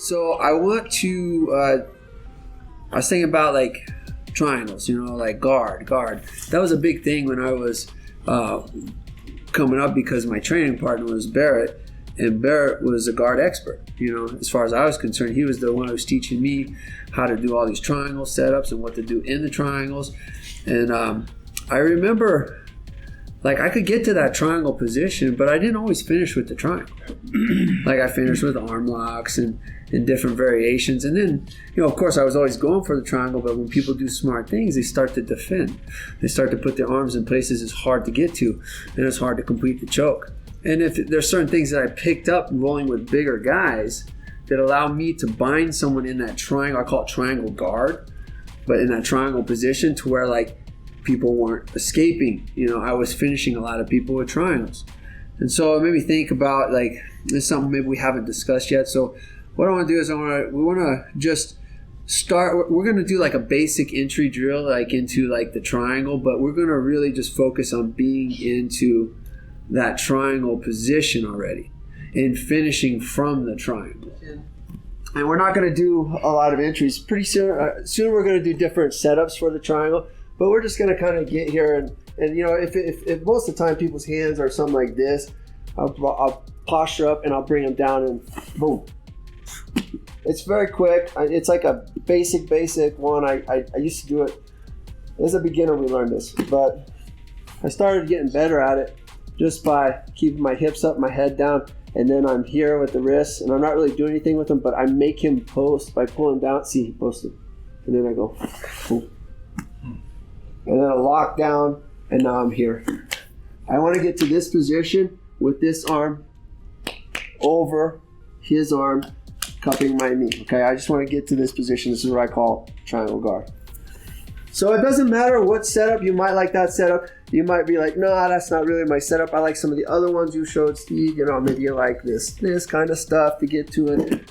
So I want to, I was thinking about like triangles, like guard. That was a big thing when I was coming up because my training partner was Barrett, and Barrett was a guard expert. As far as I was concerned, he was the one who was teaching me how to do all these triangle setups and what to do in the triangles. And I remember, like, I could get to that triangle position, but I didn't always finish with the triangle. Like, I finished with arm locks and different variations. And then, of course, I was always going for the triangle, but when people do smart things, they start to defend. They start to put their arms in places it's hard to get to, and it's hard to complete the choke. And if there's certain things that I picked up rolling with bigger guys that allow me to bind someone in that triangle, I call it triangle guard, but in that triangle position to where, like, people weren't escaping. I was finishing a lot of people with triangles. And so it made me think about, like, this is something maybe we haven't discussed yet. So what I want to do is we want to just start, we're going to do like a basic entry drill, like into like the triangle, but we're going to really just focus on being into that triangle position already and finishing from the triangle. And we're not going to do a lot of entries. Pretty soon, soon we're going to do different setups for the triangle, but we're just going to kind of get here and if most of the time people's hands are something like this, I'll posture up and I'll bring them down and boom. It's very quick. It's like a basic one. I used to do it as a beginner. We learned this, but I started getting better at it just by keeping my hips up, my head down, and then I'm here with the wrists, and I'm not really doing anything with them, but I make him post by pulling down. See, he posted. And then I go, boom. And then I lock down, and now I'm here. I want to get to this position with this arm over his arm, cupping my knee. Okay, I just want to get to this position. This is what I call triangle guard. So it doesn't matter what setup. You might like that setup. You might be like, no, that's not really my setup. I like some of the other ones you showed, Steve. Maybe you like this kind of stuff to get to it.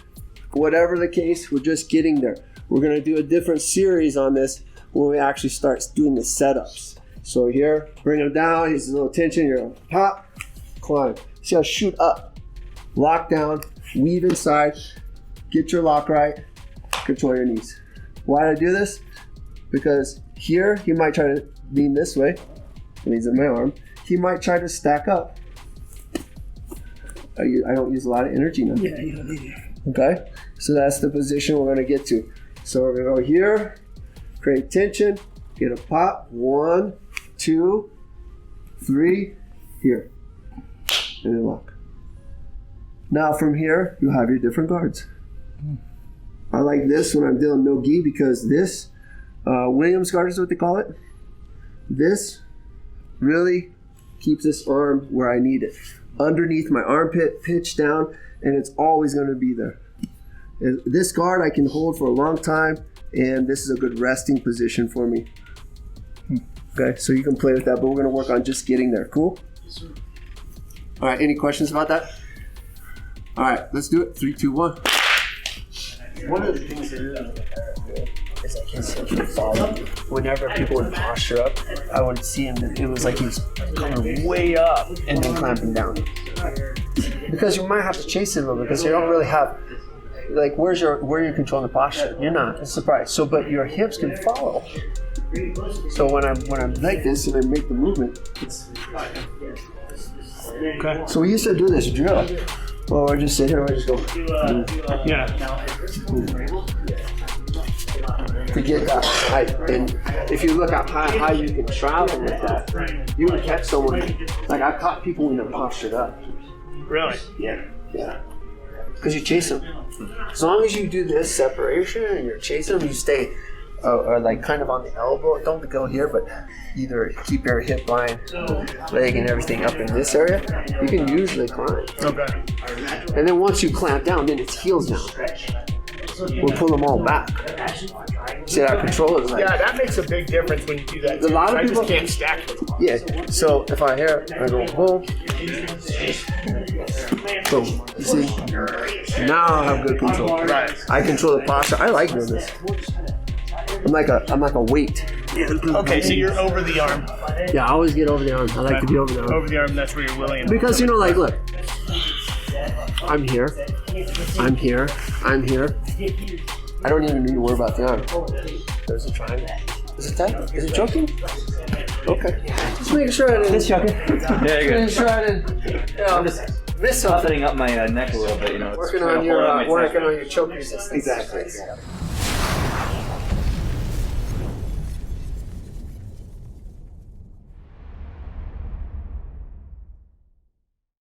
Whatever the case, we're just getting there. We're going to do a different series on this when we actually start doing the setups. So here, bring him down. He's a little tension. You're going to pop, climb. See how shoot up, lock down, weave inside, get your lock right, control your knees. Why do I do this? Because here, he might try to lean this way. Leans in my arm. He might try to stack up. I don't use a lot of energy now. Yeah, you don't need it. Okay? So that's the position we're going to get to. So we're going to go here, create tension, get a pop. 1, 2, 3, here. And then lock. Now from here, you have your different guards. I like this when I'm dealing no gi because this, Williams guard is what they call it. This really keeps this arm where I need it. Underneath my armpit, pitch down, and it's always going to be there. This guard I can hold for a long time, and this is a good resting position for me. Okay, so you can play with that, but we're going to work on just getting there. Cool? Yes, sir. All right, any questions about that? All right, let's do it. 3, 2, 1. One of the things that is like his hips would follow. Whenever people would posture up, I would see him. It was like he was coming way up and then clamping down. Because you might have to chase it a little bit because you don't really have, like, where you're controlling the posture. You're not. It's a surprise. So, but your hips can follow. So when I'm like this and I make the movement, it's Okay. So we used to do this drill. Well, I just sit here and I just go. Yeah. To get that height. And if you look at how high you can travel with that, you can catch someone. Like I've caught people when they're postured up. Really? Yeah. Because you chase them. As long as you do this separation and you're chasing them, you stay or like kind of on the elbow. Don't go here, but either keep your hip line, leg, and everything up in this area. You can usually climb. Okay. And then once you clamp down, then it's heels down. We'll pull them all back. See how control is like. Yeah, that makes a big difference when you do that. A lot of I people just can't stack them. Yeah. So if I hear, I go boom, boom. You see? Now I have good control. Right. I control the posture. I like doing this. I'm like a weight. Okay, so you're over the arm. Yeah, I always get over the arm. I like to be over the arm. Over the arm, that's where you're willing. Because, like, look. I'm here. I'm here. I'm here. I don't even need to worry about the arm. There's a triangle. Is it tight? Is it choking? Okay. Just making sure I didn't. It's choking. Yeah, you're good. Making sure I didn't. I'm just miss something. softening up my neck a little bit, you know. Working on your choke resistance. Exactly.